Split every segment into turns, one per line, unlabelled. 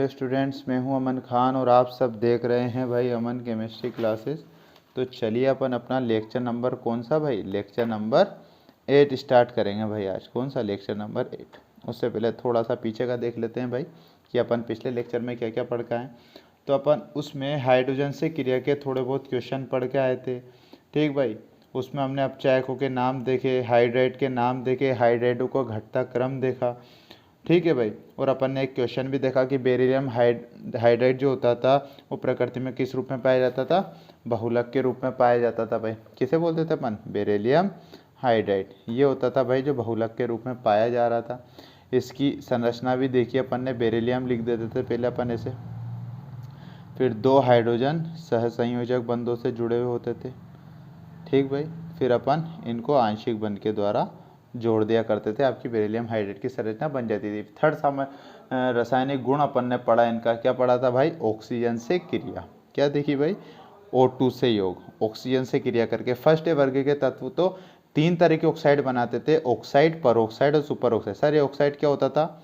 Hello students, मैं हूं अमन खान और आप सब देख रहे हैं भाई अमन केमिस्ट्री क्लासेस। तो चलिए अपन अपना लेक्चर नंबर कौन सा भाई, लेक्चर नंबर 8 स्टार्ट करेंगे भाई। आज कौन सा लेक्चर नंबर 8। उससे पहले थोड़ा सा पीछे का देख लेते हैं भाई कि अपन पिछले लेक्चर में क्या क्या पढ़ के आए। तो अपन उसमें हाइड्रोजन से क्रिया के थोड़े बहुत क्वेश्चन पढ़ के आए थे। ठीक भाई, उसमें हमने अपचायकों के नाम देखे, हाइड्राइड के नाम देखे, हाइड्राइडों का घटता क्रम देखा। ठीक है भाई, और अपन ने एक क्वेश्चन भी देखा कि बेरिलियम हाइड्राइड जो होता था वो प्रकृति में किस रूप में पाया जाता था, बहुलक के रूप में पाया जाता था भाई। किसे बोलते थे अपन, बेरिलियम हाइड्राइड। ये होता था भाई जो बहुलक के रूप में पाया जा रहा था। इसकी संरचना भी देखिए, अपन ने बेरिलियम लिख देते थे पहले अपन ऐसे, फिर 2 हाइड्रोजन सहसंयोजक बंधों से जुड़े हुए होते थे। ठीक भाई, फिर अपन इनको आंशिक बंध के द्वारा जोड़ दिया करते थे, आपकी बेरिलियम हाइड्राइड की संरचना बन जाती थी। थर्ड रासायनिक गुण अपन ने पढ़ा, इनका क्या पढ़ा था भाई, ऑक्सीजन से क्रिया। क्या देखी भाई, O2 से योग, ऑक्सीजन से क्रिया करके। फर्स्ट वर्ग के तत्व तो 3 तरह के ऑक्साइड बनाते थे, ऑक्साइड, परऑक्साइड और सुपर ऑक्साइड। सर ये ऑक्साइड क्या होता था,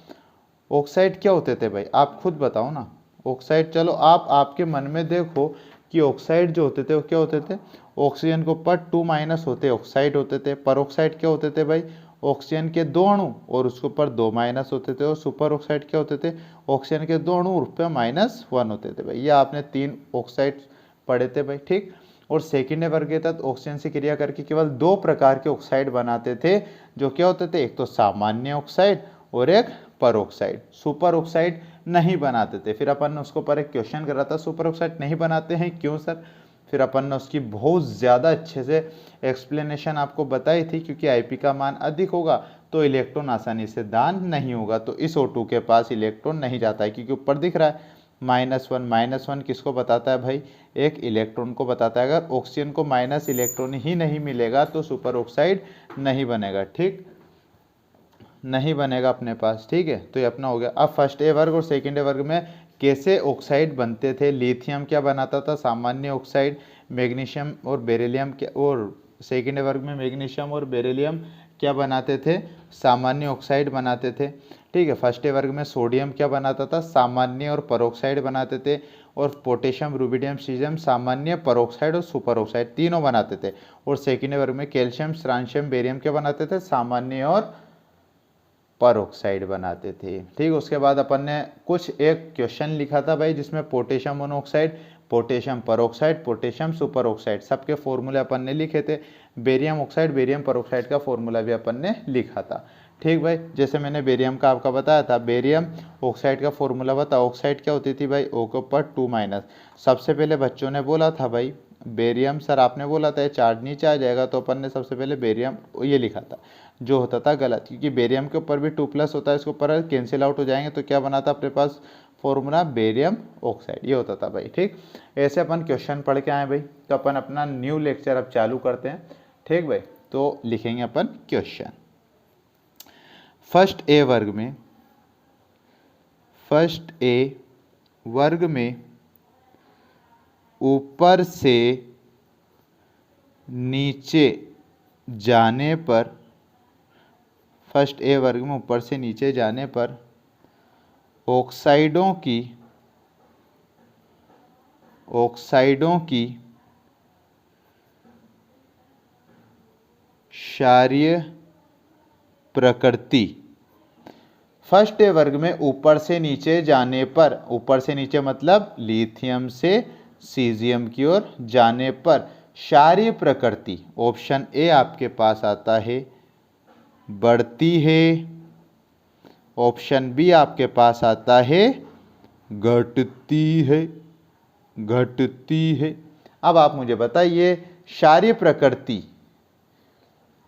ऑक्साइड क्या होते थे भाई, आप खुद बताओ ना। ऑक्साइड, चलो आप आपके मन में देखो कि ऑक्साइड जो होते थे वो क्या होते थे, ऑक्सीजन के ऊपर 2- होते ऑक्साइड होते थे। परऑक्साइड क्या होते थे भाई, ऑक्सीजन के 2 अणु और उसके ऊपर 2- होते थे। और सुपर ऑक्साइड क्या होते थे, ऑक्सीजन के 2 अणु और उस पर -1 होते थे भाई। ये आपने 3 ऑक्साइड पढ़े थे भाई। ठीक, और सेकेंड वर्ग के तहत ऑक्सीजन से क्रिया करके केवल 2 प्रकार के ऑक्साइड बनाते थे, जो क्या होते थे, एक तो सामान्य ऑक्साइड और एक परऑक्साइड। सुपर ऑक्साइड नहीं बनाते थे। फिर अपन ने उसको पर एक क्वेश्चन करा था, सुपर ऑक्साइड नहीं बनाते हैं क्यों सर। फिर अपन ने उसकी बहुत ज़्यादा अच्छे से एक्सप्लेनेशन आपको बताई थी, क्योंकि आईपी का मान अधिक होगा तो इलेक्ट्रॉन आसानी से दान नहीं होगा। तो इस O2 के पास इलेक्ट्रॉन नहीं जाता है, क्योंकि ऊपर दिख रहा है -1। -1 किसको बताता है भाई, एक इलेक्ट्रॉन को बताता है। अगर ऑक्सीजन को माइनस इलेक्ट्रॉन ही नहीं मिलेगा तो सुपर ऑक्साइड नहीं बनेगा। ठीक, नहीं बनेगा अपने पास। ठीक है, तो ये अपना हो गया। अब फर्स्ट ए वर्ग और सेकेंड ए वर्ग में कैसे ऑक्साइड बनते थे। लिथियम क्या बनाता था, सामान्य ऑक्साइड। मैग्नीशियम और बेरिलियम क्या, और सेकेंड ए वर्ग में मैग्नीशियम और बेरिलियम क्या बनाते थे, सामान्य ऑक्साइड बनाते थे। ठीक है, फर्स्ट ए वर्ग में सोडियम क्या बनाता था, सामान्य और परऑक्साइड बनाते थे। और पोटेशियम, रुबिडियम, सीजियम सामान्य, परऑक्साइड और सुपर ऑक्साइड तीनों बनाते थे। और सेकेंड ए वर्ग में कैल्शियम, स्ट्रांशियम, बेरियम क्या बनाते थे, सामान्य और परऑक्साइड बनाते थे। ठीक, उसके बाद अपन ने कुछ एक क्वेश्चन लिखा था भाई, जिसमें potassium monoxide, potassium peroxide, potassium super oxide सबके फॉर्मूले अपन ने लिखे थे। बेरियम ऑक्साइड, बेरियम परऑक्साइड का फॉर्मूला भी अपन ने लिखा था। ठीक भाई, जैसे मैंने बेरियम का आपका बताया था, बेरियम ऑक्साइड का फॉर्मूला बता। ऑक्साइड क्या होती थी भाई, O के ऊपर 2-। सबसे पहले बच्चों ने बोला था भाई बेरियम, सर आपने बोला था चार्ज नीचे आ जाएगा, तो अपन ने सबसे पहले बेरियम ये लिखा था, जो होता था गलत, क्योंकि बेरियम के ऊपर भी 2+ होता है, इसके ऊपर कैंसिल आउट हो जाएंगे। तो क्या बना था अपने पास फॉर्मूला, बेरियम ऑक्साइड, ये होता था भाई। ठीक, ऐसे अपन क्वेश्चन पढ़ के आए भाई। तो अपन अपना न्यू लेक्चर अब चालू करते हैं। ठीक भाई, तो लिखेंगे अपन क्वेश्चन। फर्स्ट ए वर्ग में ऊपर से नीचे जाने पर, फर्स्ट ए वर्ग में ऊपर से नीचे जाने पर ऑक्साइडों की क्षारीय प्रकृति। फर्स्ट ए वर्ग में ऊपर से नीचे जाने पर, ऊपर से नीचे मतलब लिथियम से सीजियम की ओर जाने पर क्षारीय प्रकृति, ऑप्शन ए आपके पास आता है बढ़ती है, ऑप्शन बी आपके पास आता है घटती है, घटती है। अब आप मुझे बताइए क्षारीय प्रकृति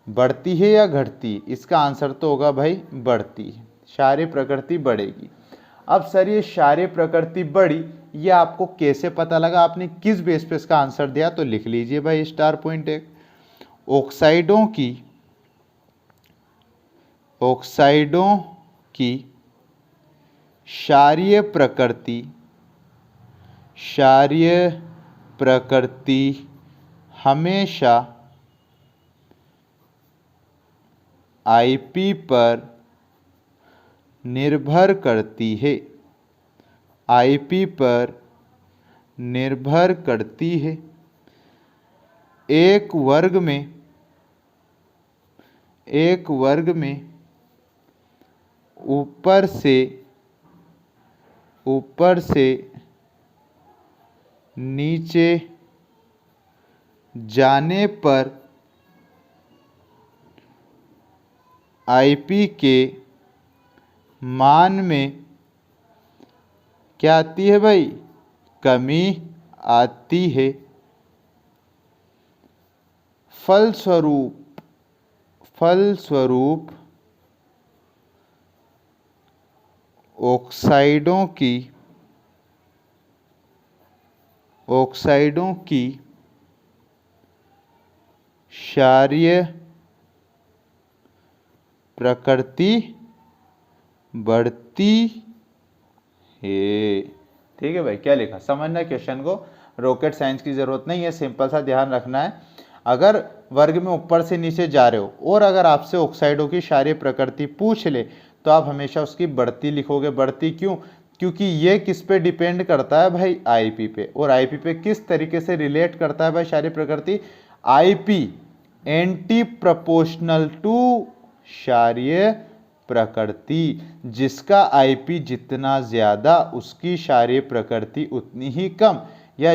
बढ़ती है या घटती, इसका आंसर तो होगा भाई बढ़ती है, क्षारीय प्रकृति बढ़ेगी। अब सर ये क्षारीय प्रकृति बढ़ी, ये आपको कैसे पता लगा, आपने किस बेस पे इसका आंसर दिया, तो लिख लीजिए भाई स्टार पॉइंट एक। ऑक्साइडों की क्षारीय प्रकृति हमेशा आईपी पर निर्भर करती है, आईपी पर निर्भर करती है। एक वर्ग में ऊपर से नीचे जाने पर आईपी के मान में क्या आती है भाई? कमी आती है। फलस्वरूप ऑक्साइडों की क्षारीय प्रकृति बढ़ती है। ठीक है भाई, क्या लिखा समझना क्वेश्चन को, रॉकेट साइंस की जरूरत नहीं है, सिंपल सा ध्यान रखना है। अगर वर्ग में ऊपर से नीचे जा रहे हो और अगर आपसे ऑक्साइडों की क्षारीय प्रकृति पूछ ले तो आप हमेशा उसकी बढ़ती लिखोगे। बढ़ती क्यों? क्योंकि ये किस पे डिपेंड करता है भाई? आईपी पे। और आईपी पे किस तरीके से रिलेट करता है भाई क्षारीय प्रकृति? आईपी एंटी प्रोपोर्शनल टू क्षारीय प्रकृति। जिसका आईपी जितना ज्यादा उसकी क्षारीय प्रकृति उतनी ही कम, या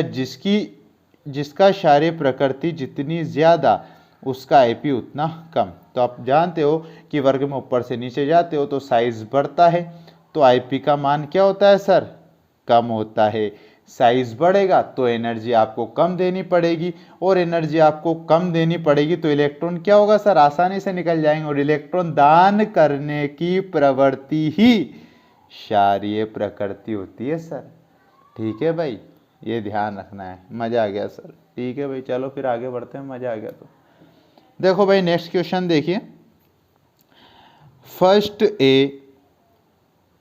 जिसका क्षारीय प्रकृति जितनी ज्यादा उसका आईपी उतना कम। तो आप जानते हो कि वर्ग में ऊपर से नीचे जाते हो तो साइज बढ़ता है, तो आईपी का मान क्या होता है सर? कम होता है। साइज बढ़ेगा तो एनर्जी आपको कम देनी पड़ेगी, और एनर्जी आपको कम देनी पड़ेगी तो इलेक्ट्रॉन क्या होगा सर? आसानी से निकल जाएंगे। और इलेक्ट्रॉन दान करने की प्रवृत्ति ही क्षारीय प्रकृति होती है सर। ठीक है भाई, ये ध्यान रखना है। मजा आ गया सर? ठीक है भाई, चलो फिर आगे बढ़ते हैं। मजा आ गया तो देखो भाई नेक्स्ट क्वेश्चन देखिए। फर्स्ट ए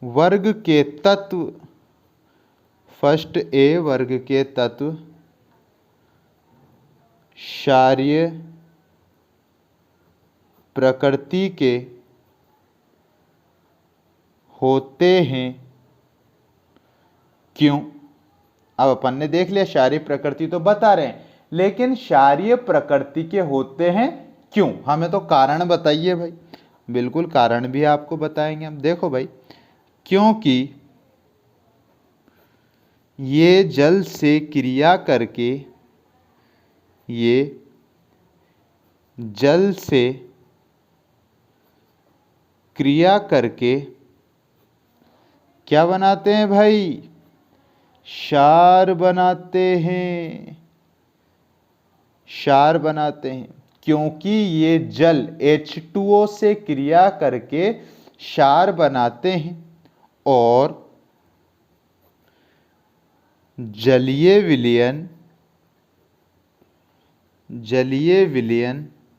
वर्ग के तत्व क्षारीय प्रकृति के होते हैं क्यों? अब अपन ने देख लिया क्षारीय प्रकृति तो बता रहे हैं, लेकिन क्षारीय प्रकृति के होते हैं क्यों? हमें तो कारण बताइए भाई। बिल्कुल कारण भी आपको बताएंगे हम। देखो भाई, क्योंकि ये जल से क्रिया करके क्या बनाते हैं भाई? क्षार बनाते हैं। क्योंकि ये जल H2O से क्रिया करके क्षार बनाते हैं, और जलीय विलयन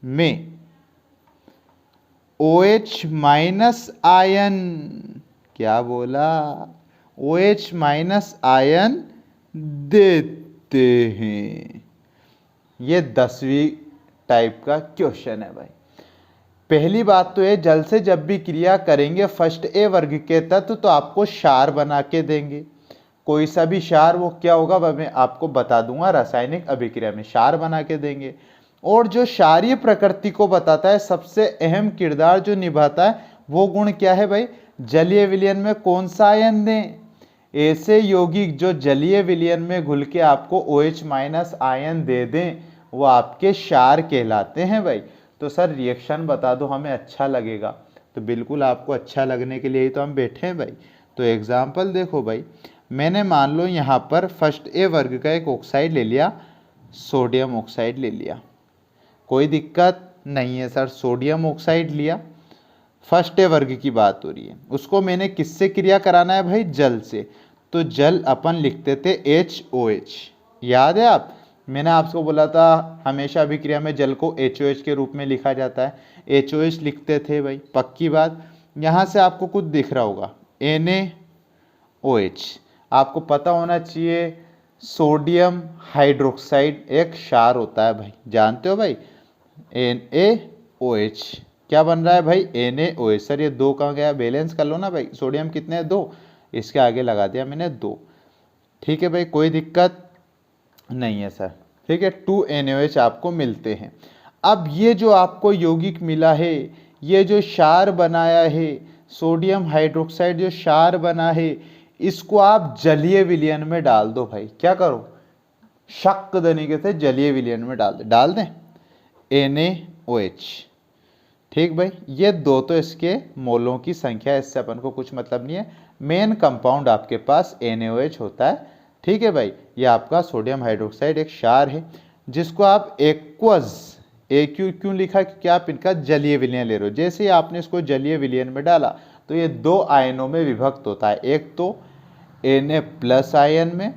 में OH माइनस आयन, क्या बोला? OH माइनस आयन देते हैं। ये 10वीं टाइप का क्वेश्चन है भाई। पहली बात तो है, जल से जब भी क्रिया करेंगे फर्स्ट ए वर्ग के तत्व तो आपको क्षार बना के देंगे। कोई सा भी क्षार, वो क्या होगा मैं आपको बता दूंगा, रासायनिक अभिक्रिया में क्षार बना के देंगे। और जो क्षारीय प्रकृति को बताता है, सबसे अहम किरदार जो निभाता है वो गुण क्या है भाई? जलीय विलयन में कौन सा आयन दें? ऐसे यौगिक जो जलीय विलयन में घुल के आपको OH माइनस आयन दे दें वो आपके क्षार कहलाते हैं भाई। तो सर रिएक्शन बता दो, हमें अच्छा लगेगा। तो बिल्कुल आपको अच्छा लगने के लिए ही तो हम बैठे हैं भाई। तो एग्जाम्पल देखो भाई, मैंने मान लो यहाँ पर फर्स्ट ए वर्ग का एक ऑक्साइड ले लिया, सोडियम ऑक्साइड ले लिया, कोई दिक्कत नहीं है सर। सोडियम ऑक्साइड लिया, फर्स्ट ए वर्ग की बात हो रही है, उसको मैंने किससे क्रिया कराना है भाई? जल से। तो जल अपन लिखते थे HOH, याद है आप? मैंने आपको बोला था हमेशा अभिक्रिया में जल को HOH के रूप में लिखा जाता है, HOH लिखते थे भाई, पक्की बात। यहाँ से आपको कुछ दिख रहा होगा NaOH, आपको पता होना चाहिए सोडियम हाइड्रोक्साइड एक क्षार होता है भाई, जानते हो भाई? NaOH क्या बन रहा है भाई? NaOH। सर ये 2 कहाँ गया? बैलेंस कर लो ना भाई, सोडियम कितने हैं? 2, इसके आगे लगा दिया मैंने 2। ठीक है भाई, कोई दिक्कत नहीं है सर। ठीक है, 2 NaOH आपको मिलते हैं। अब ये जो आपको यौगिक मिला है, ये जो क्षार बनाया है, सोडियम हाइड्रोक्साइड जो क्षार बना है, इसको आप जलीय विलयन में डाल दो भाई। क्या करो, शक तरीके से जलीय विलयन में डाल दें NaOH। ठीक भाई, ये 2 तो इसके मोलों की संख्या, इससे अपन को कुछ मतलब नहीं है। मेन कंपाउंड आपके पास NaOH होता है। ठीक है भाई, ये आपका सोडियम हाइड्रोक्साइड एक क्षार है, जिसको आप एक्वस AQ क्यों लिखा, क्योंकि आप इनका जलीय विलयन ले रहे हो। जैसे ही आपने इसको जलीय विलयन में डाला तो ये 2 आयनों में विभक्त होता है, एक तो Na+ आयन में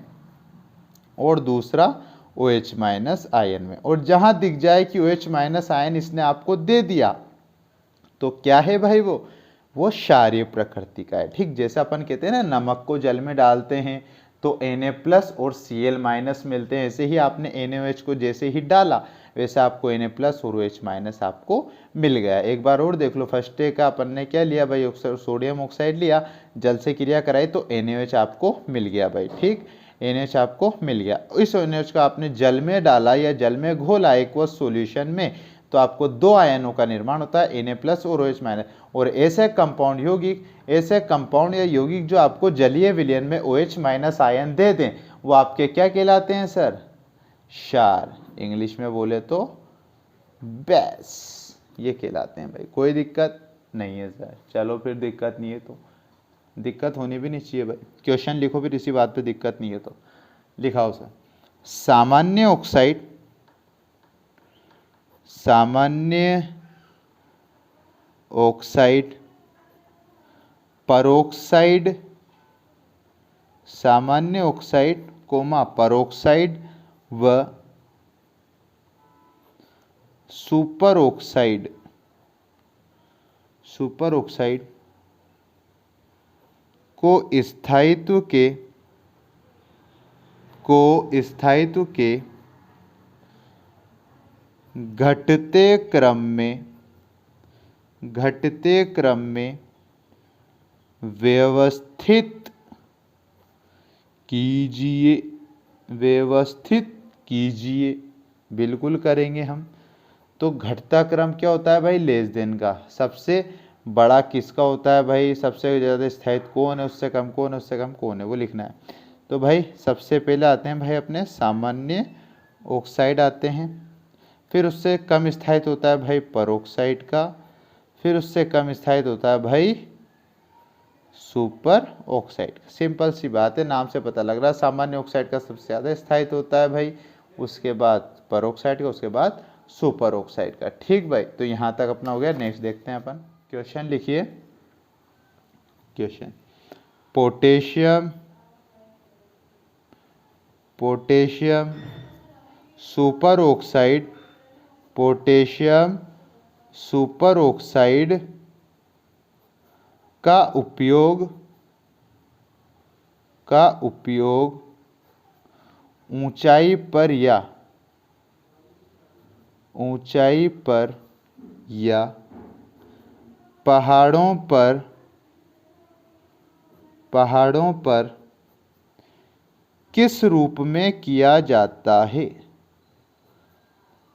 और दूसरा OH- आयन में। और जहां दिख जाए कि OH- आयन इसने आपको दे दिया तो क्या है भाई, वो क्षारीय प्रकृति का है। ठीक, जैसे अपन कहते हैं ना, नमक को जल में डालते हैं तो Na+ और Cl- मिलते हैं, ऐसे ही आपने NaOH को जैसे ही डाला वैसे आपको Na+ और OH- आपको मिल गया। एक बार और देख लो, फर्स्ट डे का अपन ने क्या लिया भाई, सोडियम ऑक्साइड लिया, जल से क्रिया कराई तो NaOH आपको मिल गया भाई। ठीक, NaOH आपको मिल गया। इस NaOH को आपने जल में डाला या जल में घोला एक्वस सॉल्यूशन में, तो आपको 2 आयनों का निर्माण होता है, Na+ और OH-। और ऐसे कंपाउंड यौगिक, ऐसे कंपाउंड या यौगिक जो आपको जलीय विलयन में OH- आयन दे दें, वो आपके क्या कहलाते हैं सर, क्षार। इंग्लिश में बोले तो बेस, ये कहलाते हैं भाई। कोई दिक्कत नहीं है सर। चलो फिर, दिक्कत नहीं है तो दिक्कत होनी भी नहीं चाहिए भाई। क्वेश्चन लिखो फिर, इसी बात पे दिक्कत नहीं है तो लिखाओ सर। सामान्य ऑक्साइड, सामान्य ऑक्साइड, परोक्साइड, सामान्य ऑक्साइड कोमा परोक्साइड व सुपर ऑक्साइड, सुपर ऑक्साइड को स्थायित्व के घटते क्रम में व्यवस्थित कीजिए। बिल्कुल करेंगे हम। तो घटता क्रम क्या होता है भाई, लेस देन का। सबसे बड़ा किसका होता है भाई, सबसे ज़्यादा स्थायित्व कौन है, उससे कम कौन है, उससे कम कौन है, वो लिखना है। तो भाई सबसे पहले आते हैं भाई अपने सामान्य ऑक्साइड आते हैं, फिर उससे कम स्थायित्व होता है भाई परोक्साइड का, फिर उससे कम स्थायित्व होता है भाई सुपर ऑक्साइड। सिंपल सी बात है, नाम से पता लग रहा है। सामान्य ऑक्साइड का सबसे ज़्यादा स्थायित्व होता है भाई, उसके बाद परोक्साइड का, उसके बाद सुपर ऑक्साइड का। ठीक भाई, तो यहाँ तक अपना हो गया। नेक्स्ट देखते हैं अपन। क्वेश्चन लिखिए। Question, potassium super oxide, potassium super oxide का उपयोग ऊंचाई पर या पहाड़ों पर किस रूप में किया जाता है,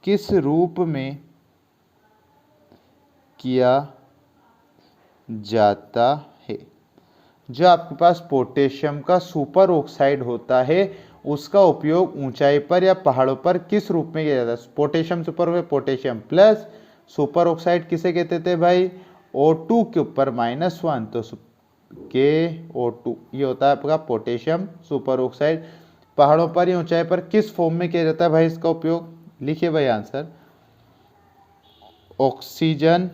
किस रूप में किया जाता है। जो आपके पास पोटेशियम का सुपर ऑक्साइड होता है, उसका उपयोग ऊंचाई पर या पहाड़ों पर किस रूप में किया जाता है। पोटेशियम सुपर में पोटेशियम प्लस, सुपर ऑक्साइड किसे कहते थे भाई, O2 के ऊपर -1, तो KO2, ये होता है आपका पोटेशियम सुपर ऑक्साइड। पहाड़ों पर या ऊंचाई पर किस फॉर्म में किया जाता है भाई इसका उपयोग, लिखिए भाई आंसर। ऑक्सीजन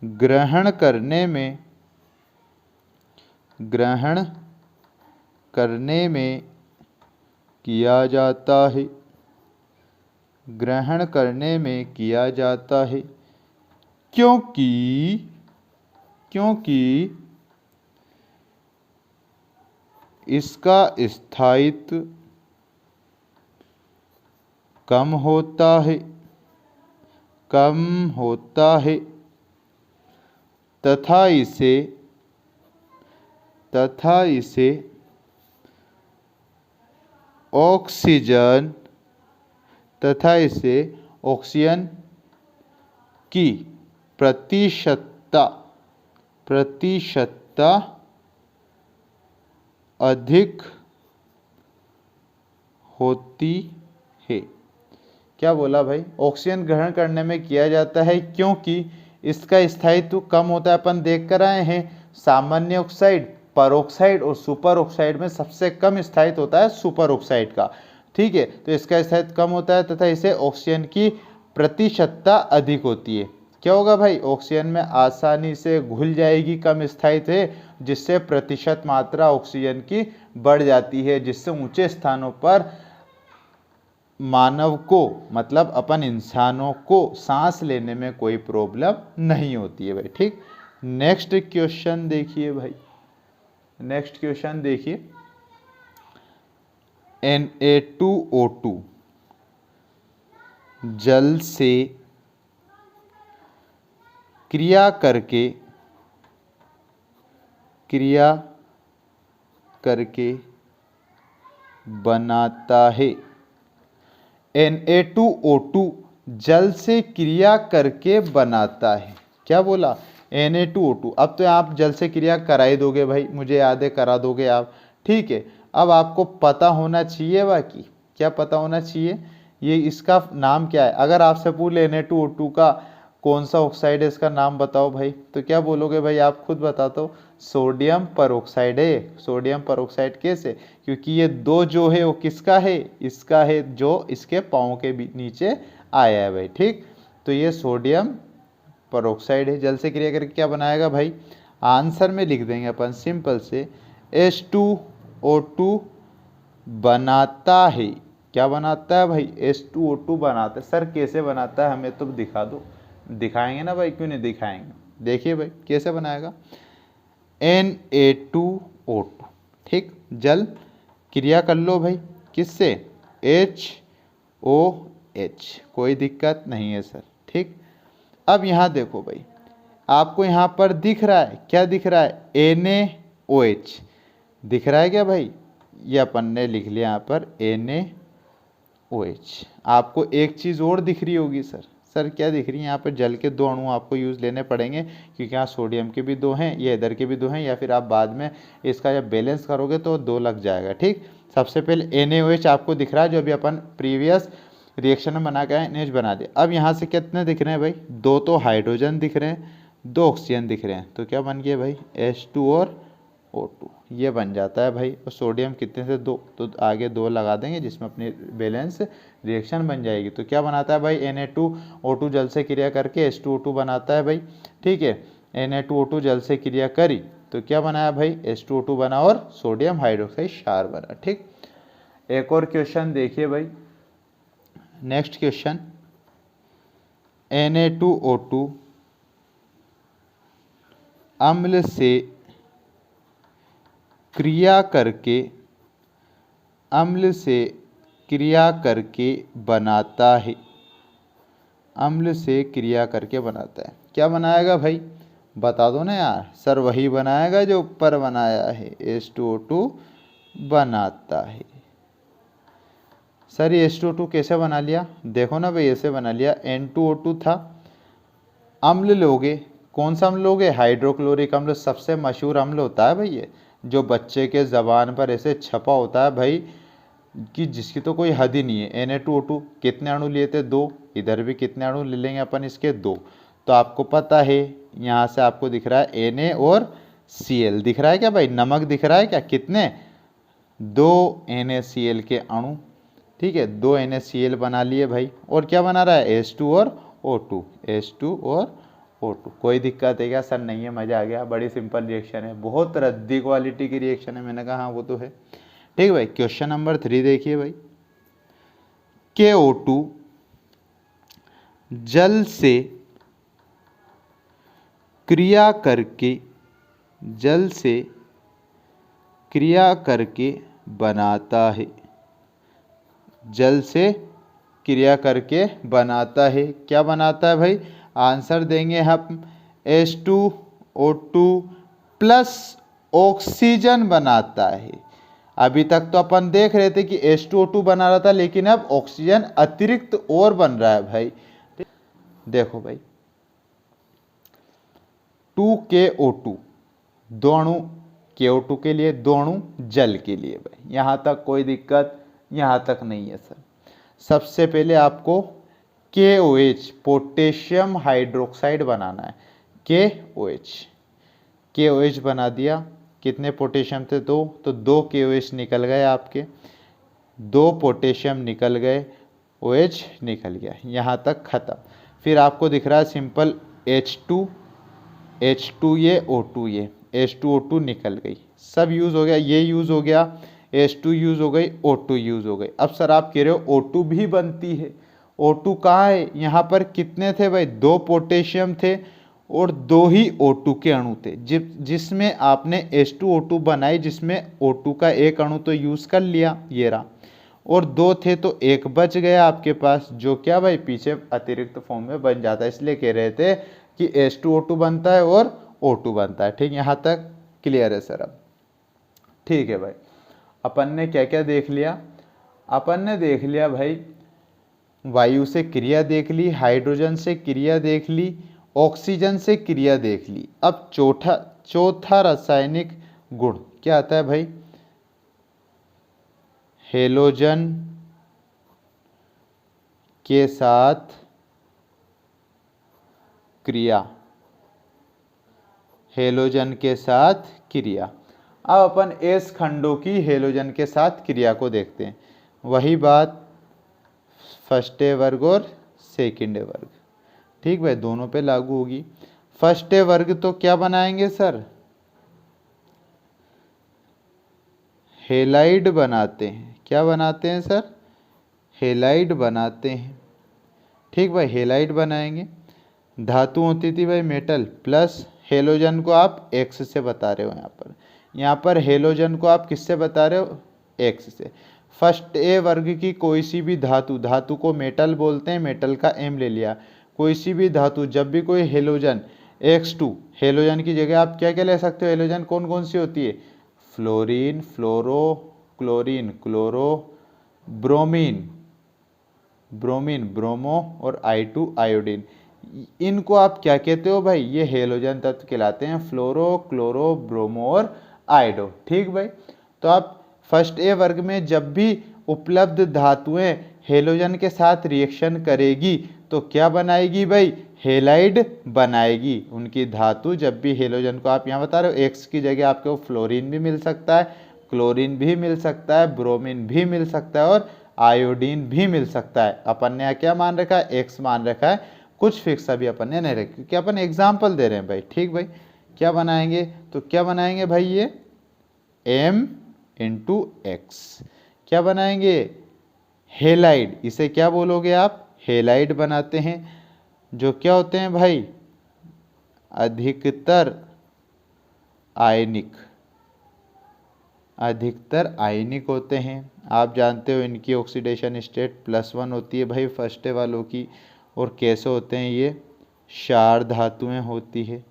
ग्रहण करने में किया जाता है, ग्रहण करने में किया जाता है, क्योंकि इसका स्थायित्व कम होता है, तथा इसे ऑक्सीजन की प्रतिशतता अधिक होती है। क्या बोला भाई? ऑक्सीजन ग्रहण करने में किया जाता है क्योंकि इसका स्थायित्व कम होता है। अपन देख कर आए हैं सामान्य ऑक्साइड, परऑक्साइड और सुपर ऑक्साइड में सबसे कम स्थायित्व होता है सुपर ऑक्साइड का। ठीक है, तो इसका स्थायित्व कम होता है तथा इसे ऑक्सीजन की प्रतिशतता अधिक होती है। क्या होगा भाई? ऑक्सीजन में आसानी से घुल जाएगी, कम स्थायित्व है, जिससे प्रतिशत मात्रा ऑक्सीजन की बढ़ जाती है, जिससे ऊंचे स्थानों पर मानव को, मतलब अपन इंसानों को सांस लेने में कोई प्रॉब्लम नहीं होती है भाई। ठीक, नेक्स्ट क्वेश्चन देखिए भाई। नेक्स्ट क्वेश्चन देखिए, Na2O2 जल से क्रिया करके बनाता है। Na2O2 जल से क्रिया करके बनाता है। क्या बोला? Na2O2। अब तो आप जल से क्रिया करा ही दोगे भाई, मुझे याद है करा दोगे आप। ठीक है, अब आपको पता होना चाहिए बाकी क्या पता होना चाहिए, ये इसका नाम क्या है। अगर आपसे पूछ ले Na2O2 का कौन सा ऑक्साइड है, इसका नाम बताओ भाई, तो क्या बोलोगे भाई? आप खुद बता दो। सोडियम परऑक्साइड है। सोडियम परऑक्साइड कैसे? क्योंकि ये दो जो है वो किसका है? इसका है, जो इसके पाँव के नीचे आया है भाई। ठीक, तो ये सोडियम परऑक्साइड है। जल से क्रिया करके क्या बनाएगा भाई? आंसर में लिख देंगे अपन सिंपल से, H2O2 बनाता है। क्या बनाता है भाई? H2O2 बनाता है। सर कैसे बनाता है, हमें तो दिखा दो। दिखाएंगे ना भाई, क्यों नहीं दिखाएंगे। देखिए भाई कैसे बनाएगा, Na2O2। ठीक, जल क्रिया कर लो भाई, किससे? HOH, कोई दिक्कत नहीं है सर। ठीक, अब यहाँ देखो भाई, आपको यहाँ पर दिख रहा है, क्या दिख रहा है? NaOH दिख रहा है क्या भाई? ये अपन ने लिख लिया यहाँ पर NaOH। आपको एक चीज़ और दिख रही होगी सर। सर क्या दिख रही है? यहाँ पर जल के दो अणु आपको यूज़ लेने पड़ेंगे, क्योंकि यहाँ सोडियम के भी दो हैं, ये इधर के भी दो हैं, या फिर आप बाद में इसका जब बैलेंस करोगे तो दो लग जाएगा। ठीक, सबसे पहले NaOH आपको दिख रहा है, जो अभी अपन प्रीवियस रिएक्शन में बना के NH बना दिया। अब यहाँ से कितने दिख रहे हैं भाई? दो तो हाइड्रोजन दिख रहे हैं, दो ऑक्सीजन दिख रहे हैं, तो क्या बन गया भाई? H2 और O2, ये बन जाता है भाई। और सोडियम कितने से? दो, तो आगे दो लगा देंगे, जिसमें अपनी बैलेंस रिएक्शन बन जाएगी। तो क्या बनाता है भाई? Na2O2 जल से क्रिया करके H2O2 बनाता है भाई। ठीक है, Na2O2 जल से क्रिया करी तो क्या बनाया भाई? H2O2 बना और सोडियम हाइड्रोक्साइड क्षार बना। ठीक, एक और क्वेश्चन देखिए भाई। नेक्स्ट क्वेश्चन, Na2O2 अम्ल से क्रिया करके बनाता है। अम्ल से क्रिया करके बनाता है। क्या बनाएगा भाई? बता दो ना यार। सर वही बनाएगा जो ऊपर बनाया है, H2O2 बनाता है। सर ये H2O2 कैसे बना लिया? देखो ना भाई, ऐसे बना लिया। N2O2 था, अम्ल लोगे, कौन सा अम्ल लोगे? हाइड्रोक्लोरिक अम्ल, सबसे मशहूर अम्ल होता है भाई ये, जो बच्चे के ज़बान पर ऐसे छपा होता है भाई, कि जिसकी तो कोई हद ही नहीं है। Na2O2 कितने अणु लिए थे? दो। इधर भी कितने अणु ले लेंगे अपन? इसके दो। तो आपको पता है, यहाँ से आपको दिख रहा है Na और Cl दिख रहा है क्या भाई? नमक दिख रहा है क्या? कितने? दो NaCl के अणु। ठीक है, दो NaCl बना लिए भाई। और क्या बना रहा है? H2 और O2, H2 और O2। कोई दिक्कत है क्या? सर नहीं है, मज़ा आ गया, बड़ी सिंपल रिएक्शन है, बहुत रद्दी क्वालिटी की रिएक्शन है। मैंने कहा हाँ वो तो है। ठीक भाई, क्वेश्चन नंबर 3 देखिए भाई। KO2 जल से क्रिया करके बनाता है। जल से क्रिया करके बनाता है। क्या बनाता है भाई? आंसर देंगे हम O2 प्लस ऑक्सीजन बनाता है। अभी तक तो अपन देख रहे थे कि H2O2 बना रहा था, लेकिन अब ऑक्सीजन अतिरिक्त और बन रहा है भाई। देखो भाई 2KO2 दो अणु KO2 के लिए, दो अणु जल के लिए भाई। यहां तक कोई दिक्कत यहां तक नहीं है सर। सबसे पहले आपको KOH पोटेशियम हाइड्रोक्साइड बनाना है। KOH बना दिया। कितने पोटेशियम थे? 2, तो 2 KOH निकल गए आपके, 2 पोटेशियम निकल गए, OH निकल गया। यहाँ तक खत्म। फिर आपको दिख रहा है सिंपल H2 ये O2 ये H2O2 निकल गई, सब यूज़ हो गया, ये यूज़ हो गया, H2 यूज़ हो गई, O2 यूज़ हो गई। अब सर आप कह रहे हो O2 भी बनती है, O2 कहाँ है? यहाँ पर कितने थे भाई? 2 पोटेशियम थे और 2 ही O2 के अणु थे, जिसमें आपने H2O2 बनाई, जिसमें O2 का एक अणु तो यूज़ कर लिया, ये रहा, और 2 थे तो एक बच गया आपके पास, जो क्या भाई पीछे अतिरिक्त फॉर्म में बन जाता है। इसलिए कह रहे थे कि H2O2 बनता है और O2 बनता है। ठीक, यहाँ तक क्लियर है सर? अब ठीक है भाई, अपन ने क्या क्या देख लिया? अपन ने देख लिया भाई वायु से क्रिया देख ली, हाइड्रोजन से क्रिया देख ली, ऑक्सीजन से क्रिया देख ली। अब चौथा रासायनिक गुण क्या आता है भाई? हेलोजन के साथ क्रिया, हेलोजन के साथ क्रिया। अब अपन एस खंडों की हेलोजन के साथ क्रिया को देखते हैं। वही बात फर्स्ट वर्ग और सेकंड वर्ग। ठीक भाई, दोनों पे लागू होगी। फर्स्ट वर्ग तो क्या बनाएंगे सर? हेलाइड बनाते हैं। क्या बनाते हैं सर? हेलाइड बनाते हैं। ठीक भाई, हेलाइड बनाएंगे। धातु होती थी भाई मेटल, प्लस हेलोजन को आप एक्स से बता रहे हो। यहाँ पर हेलोजन को आप किससे बता रहे हो? एक्स से। फर्स्ट वर्ग की कोई सी भी धातु को मेटल बोलते हैं, मेटल का एम ले लिया। कोई सी भी धातु, जब भी कोई हेलोजन X2, हेलोजन की जगह आप क्या क्या ले सकते हो? हेलोजन कौन कौन सी होती है? फ्लोरीन, फ्लोरो, क्लोरीन, क्लोरो, ब्रोमीन, ब्रोमो, और I2 आयोडीन। इनको आप क्या कहते हो भाई? ये हेलोजन तत्व कहलाते हैं, फ्लोरो, क्लोरो, ब्रोमो और आयोडो। ठीक भाई, तो आप फर्स्ट वर्ग में जब भी उपलब्ध धातुएं हेलोजन के साथ रिएक्शन करेगी तो क्या बनाएगी भाई? हेलाइड बनाएगी। उनकी धातु जब भी हेलोजन को आप यहाँ बता रहे हो, एक्स की जगह आपको फ्लोरीन भी मिल सकता है, क्लोरीन भी मिल सकता है, ब्रोमीन भी मिल सकता है और आयोडीन भी मिल सकता है। अपन ने क्या मान रखा है? एक्स मान रखा है। कुछ फिक्स अभी अपन ने नहीं रखी, क्योंकि अपन एग्जाम्पल दे रहे हैं भाई। ठीक भाई, क्या बनाएंगे? तो क्या बनाएंगे भाई? ये M × X क्या बनाएंगे? हेलाइड। इसे क्या बोलोगे आप? हेलाइड बनाते हैं, जो क्या होते हैं भाई? अधिकतर आयनिक होते हैं। आप जानते हो इनकी ऑक्सीडेशन स्टेट +1 होती है भाई फर्स्ट वालों की। और कैसे होते हैं ये? क्षार धातुएं होती है।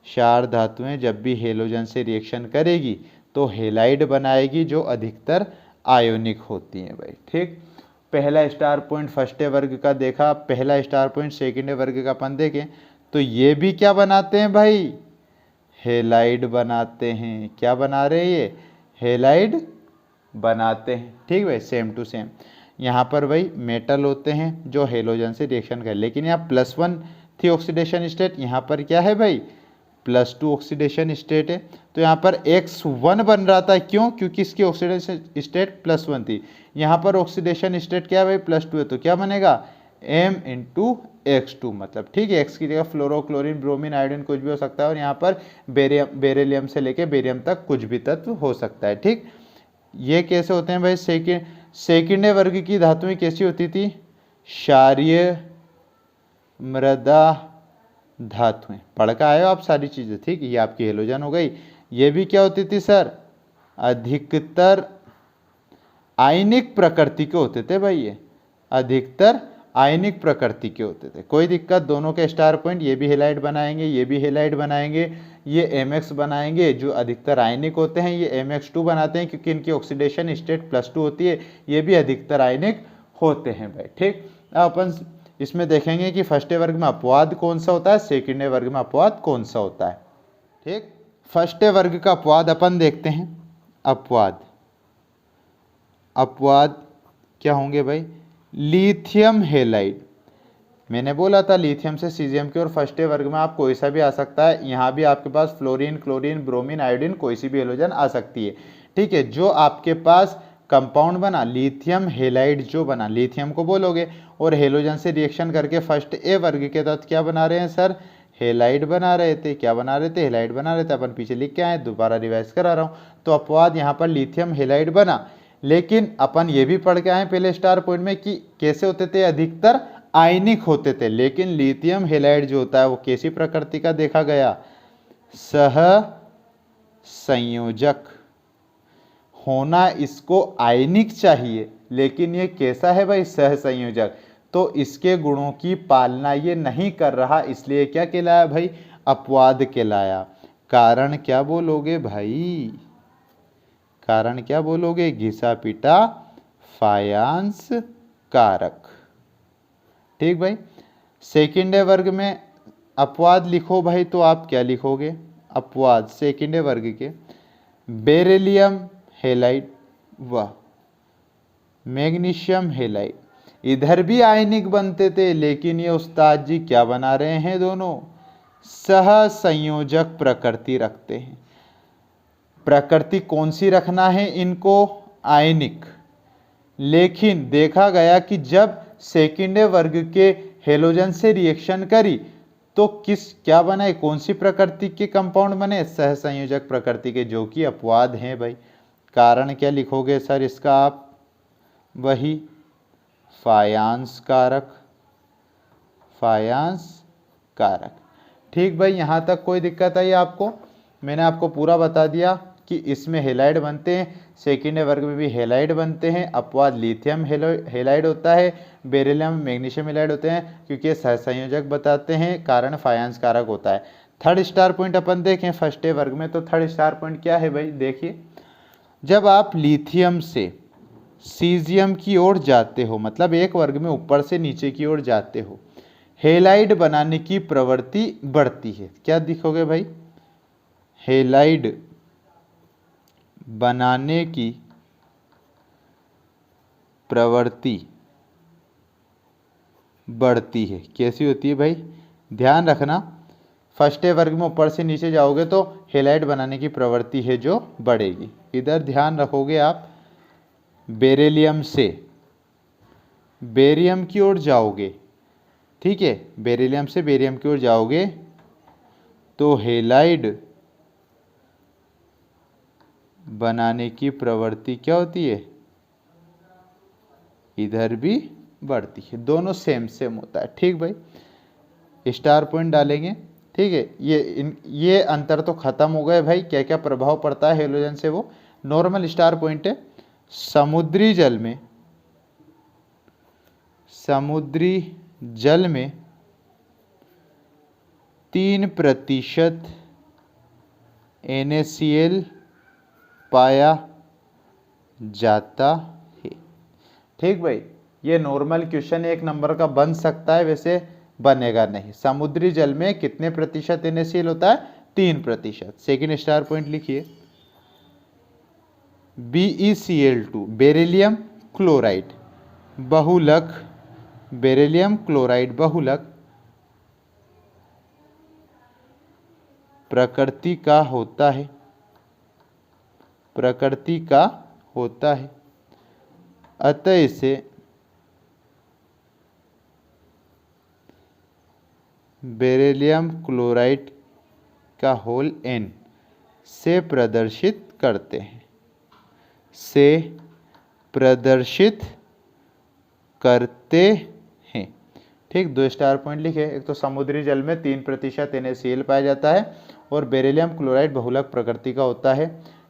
क्षार धातुएं जब भी हेलोजन से रिएक्शन करेगी तो हेलाइड बनाएगी, जो अधिकतर आयोनिक होती हैं भाई। ठीक, पहला स्टार पॉइंट फर्स्ट वर्ग का देखा, पहला स्टार पॉइंट सेकंड वर्ग का अपन देखें तो ये भी क्या बनाते हैं भाई? हेलाइड बनाते हैं। क्या बना रहे हैं ये? हेलाइड बनाते हैं। ठीक भाई, सेम टू सेम। यहाँ पर भाई मेटल होते हैं जो हेलोजन से रिएक्शन कर, लेकिन यहाँ +1 थी ऑक्सीडेशन स्टेट, यहाँ पर क्या है भाई? +2 ऑक्सीडेशन स्टेट है। तो यहाँ पर X1 बन रहा था, क्यों? क्योंकि इसकी ऑक्सीडेशन स्टेट +1 थी। यहाँ पर ऑक्सीडेशन स्टेट क्या है भाई? +2 है, तो क्या बनेगा? M × X2 मतलब। ठीक है, X की जगह फ्लोरो, क्लोरीन, ब्रोमीन, आयोडीन कुछ भी हो सकता है, और यहाँ पर बेरिलियम से लेके बेरियम तक कुछ भी तत्व हो सकता है। ठीक, ये कैसे होते हैं भाई? सेकंड वर्ग की धातुएं कैसी होती थी? क्षारीय मृदा धातुएं। पढ़ के आए हो आप सारी चीजें। ठीक, ये आपकी हेलोजन हो गई। ये भी क्या होती थी सर? अधिकतर आयनिक प्रकृति के होते थे भाई। ये अधिकतर आयनिक प्रकृति के होते थे। कोई दिक्कत, दोनों के स्टार पॉइंट, ये भी हेलाइड बनाएंगे, ये भी हेलाइड बनाएंगे, ये mx बनाएंगे। जो अधिकतर आयनिक होते हैं ये mx2 बनाते हैं क्योंकि इनकी ऑक्सीडेशन स्टेट +2 होती है। ये भी अधिकतर आयनिक होते हैं भाई। ठीक, अब अपन इसमें देखेंगे कि फर्स्ट वर्ग में अपवाद कौन सा होता है, सेकेंड वर्ग में अपवाद कौन सा होता है। ठीक, फर्स्ट वर्ग का अपवाद अपन देखते हैं। अपवाद, अपवाद क्या होंगे भाई, लिथियम हेलाइड। मैंने बोला था लिथियम से सीजियम की और फर्स्ट वर्ग में आप कोई सा भी आ सकता है। यहाँ भी आपके पास फ्लोरीन, क्लोरीन, ब्रोमीन, आयोडीन कोई सी भी हेलोजन आ सकती है। ठीक है, जो आपके पास कंपाउंड बना लिथियम हेलाइड जो बना, लिथियम को बोलोगे और हेलोजन से रिएक्शन करके फर्स्ट ए वर्ग के तहत क्या बना रहे हैं सर, हेलाइड बना रहे थे। क्या बना रहे थे, हेलाइड बना रहे थे। अपन पीछे लिख के आए, दोबारा रिवाइज करा रहा हूँ। तो अपवाद यहाँ पर लिथियम हेलाइड बना, लेकिन अपन ये भी पढ़ के आए पहले स्टार पॉइंट में कि कैसे होते थे, अधिकतर आयनिक होते थे। लेकिन लिथियम हेलाइड जो होता है वो कैसी प्रकृति का देखा गया, सह संयोजक होना। इसको आयनिक चाहिए लेकिन ये कैसा है भाई, सह संयोजक। तो इसके गुणों की पालना ये नहीं कर रहा, इसलिए क्या कहलाया भाई, अपवाद कहलाया। कारण क्या बोलोगे भाई, कारण क्या बोलोगे, घिसा पिटा फायांस कारक। ठीक भाई, सेकेंड वर्ग में अपवाद लिखो भाई, तो आप क्या लिखोगे, अपवाद सेकेंड वर्ग के बेरिलियम हेलाइड व मैग्नीशियम हेलाइड। इधर भी आयनिक बनते थे लेकिन ये उस्ताद जी क्या बना रहे हैं, दोनों सह संयोजक प्रकृति रखते हैं। प्रकृति कौन सी रखना है इनको, आयनिक। लेकिन देखा गया कि जब सेकेंड वर्ग के हेलोजन से रिएक्शन करी तो क्या बने, कौन सी प्रकृति के कंपाउंड बने, सह संयोजक प्रकृति के, जो कि अपवाद हैं भाई। कारण क्या लिखोगे सर इसका आप, वही फायांस कारक, फायांस कारक। ठीक भाई, यहाँ तक कोई दिक्कत आई आपको, मैंने आपको पूरा बता दिया कि इसमें हेलाइड बनते हैं, सेकेंड वर्ग में भी हेलाइड बनते हैं। अपवाद लिथियम हेलाइड होता है, बेरिलियम मैग्नीशियम हेलाइड होते हैं क्योंकि सहसंयोजक बताते हैं, कारण फायांस कारक होता है। थर्ड स्टार पॉइंट अपन देखें फर्स्ट वर्ग में, तो थर्ड स्टार पॉइंट क्या है भाई, देखिए जब आप लिथियम से सीजियम की ओर जाते हो, मतलब एक वर्ग में ऊपर से नीचे की ओर जाते हो, हेलाइड बनाने की प्रवृत्ति बढ़ती है। क्या दिखोगे भाई, हेलाइड बनाने की प्रवृत्ति बढ़ती है। कैसी होती है भाई, ध्यान रखना, फर्स्ट वर्ग में ऊपर से नीचे जाओगे तो हेलाइड बनाने की प्रवृत्ति है जो बढ़ेगी। इधर ध्यान रखोगे आप, बेरिलियम से बेरियम की ओर जाओगे, ठीक है, बेरिलियम से बेरियम की ओर जाओगे तो हेलाइड बनाने की प्रवृत्ति क्या होती है, इधर भी बढ़ती है। दोनों सेम सेम होता है। ठीक भाई, स्टार पॉइंट डालेंगे। ठीक है, ये अंतर तो खत्म हो गए भाई। क्या क्या प्रभाव पड़ता है हेलोजन से, वो नॉर्मल स्टार पॉइंट है। समुद्री जल में 3% NaCl पाया जाता है। ठीक भाई, ये नॉर्मल क्वेश्चन एक नंबर का बन सकता है, वैसे बनेगा नहीं। समुद्री जल में कितने प्रतिशत NaCl होता है, 3%। सेकेंड स्टार पॉइंट लिखिए, BeCl2 बेरिलियम क्लोराइड बहुलक, बेरिलियम क्लोराइड बहुलक प्रकृति का होता है, प्रकृति का होता है, अतः इसे बेरिलियम क्लोराइड का होल N से प्रदर्शित करते हैं, से प्रदर्शित करते हैं। ठीक, 2 स्टार पॉइंट लिखे। एक तो समुद्री जल में 3% NaCl पाया जाता है और बेरिलियम क्लोराइड बहुलक प्रकृति का होता है।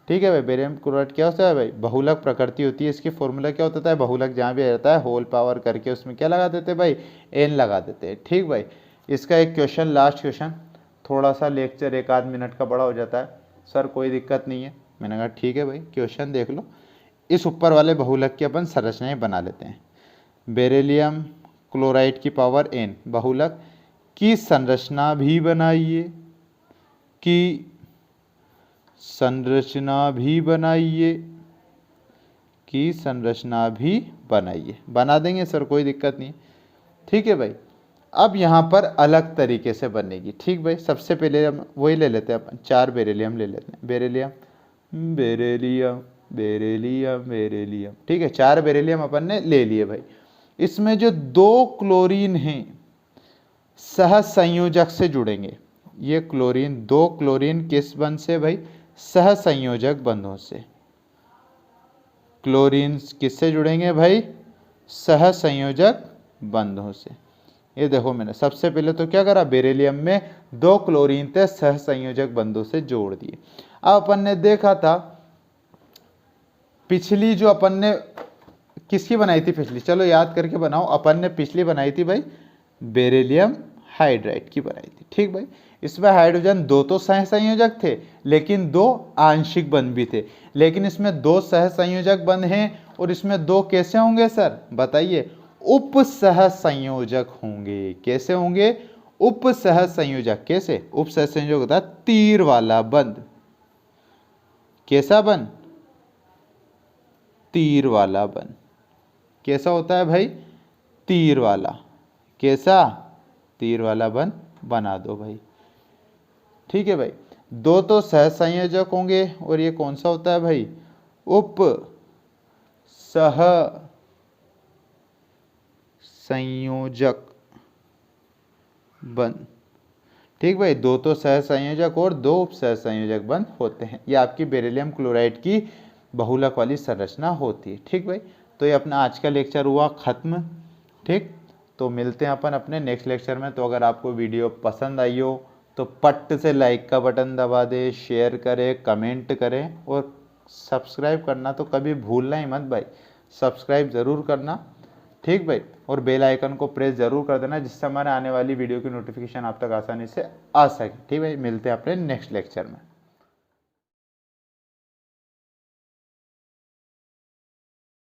ठीक है भाई। बेरियम क्लोराइड क्या होता है भाई, बहुलक प्रकृति होती है इसकी। फॉर्मूला क्या होता है, बहुलक जहाँ भी रहता है होल पावर करके उसमें क्या लगा देते हैं भाई, n लगा देते हैं। ठीक भाई। इसका एक क्वेश्चन, लास्ट क्वेश्चन, थोड़ा सा लेक्चर 1 आध मिनट का बड़ा हो जाता है सर, कोई दिक्कत नहीं है। मैंने कहा ठीक है भाई, क्वेश्चन देख लो। इस ऊपर वाले बहुलक की अपन संरचनाएं बना लेते हैं। बेरिलियम क्लोराइड की पावर n, बहुलक की संरचना भी बनाइए, की संरचना भी बनाइए, की संरचना भी बनाइए। बना देंगे सर, कोई दिक्कत नहीं। ठीक है भाई। अब यहाँ पर अलग तरीके से बनेगी। ठीक भाई। सबसे पहले हम वही ले लेते हैं अपन, 4 बेरिलियम ले लेते हैं। बेरिलियम बेरिलियम बेरिलियम बेरिलियम, ठीक है, 4 बेरिलियम अपन ने ले लिए भाई। इसमें जो 2 क्लोरीन हैं सह संयोजक से जुड़ेंगे। ये क्लोरीन, 2 क्लोरीन किस बंध से भाई, सह संयोजक बंधों से। क्लोरीन किससे जुड़ेंगे भाई, सह संयोजक बंधों से। ये देखो मैंने सबसे पहले तो क्या करा, बेरिलियम में 2 क्लोरीन थे सह संयोजक बंधों से जोड़ दिए। अब अपन ने देखा था पिछली जो अपन ने किसकी बनाई थी पिछली, चलो याद करके बनाओ। अपन ने पिछली बनाई थी भाई बेरिलियम हाइड्राइड की बनाई थी। ठीक भाई। इसमें हाइड्रोजन 2 तो सह संयोजक थे लेकिन 2 आंशिक बंध भी थे। लेकिन इसमें 2 सह संयोजक बंध हैं और इसमें 2 कैसे होंगे सर बताइए, उप सह संयोजक होंगे। कैसे होंगे, उप सह संयोजक। कैसे, उप सह संयोजक होता है तीर वाला बंध। कैसा बंध, तीर वाला बंध। कैसा होता है भाई, तीर वाला। कैसा, तीर वाला बंध बना दो भाई। ठीक है भाई। 2 तो सह संयोजक होंगे और ये कौन सा होता है भाई, उप सह संयोजक बंध। ठीक भाई। 2 तो सह संयोजक और 2 उप सह संयोजक बंध होते हैं। ये आपकी बेरिलियम क्लोराइड की बहुलक वाली संरचना होती है। ठीक भाई। तो ये अपना आज का लेक्चर हुआ खत्म। ठीक, तो मिलते हैं अपन अपने नेक्स्ट लेक्चर में। तो अगर आपको वीडियो पसंद आई हो तो पट से लाइक का बटन दबा दे, शेयर करें, कमेंट करें और सब्सक्राइब करना तो कभी भूलना ही मत भाई, सब्सक्राइब ज़रूर करना। ठीक भाई। और बेल आइकन को प्रेस ज़रूर कर देना जिससे हमारे आने वाली वीडियो की नोटिफिकेशन आप तक आसानी से आ सके। ठीक भाई। मिलते हैं अपने नेक्स्ट लेक्चर में।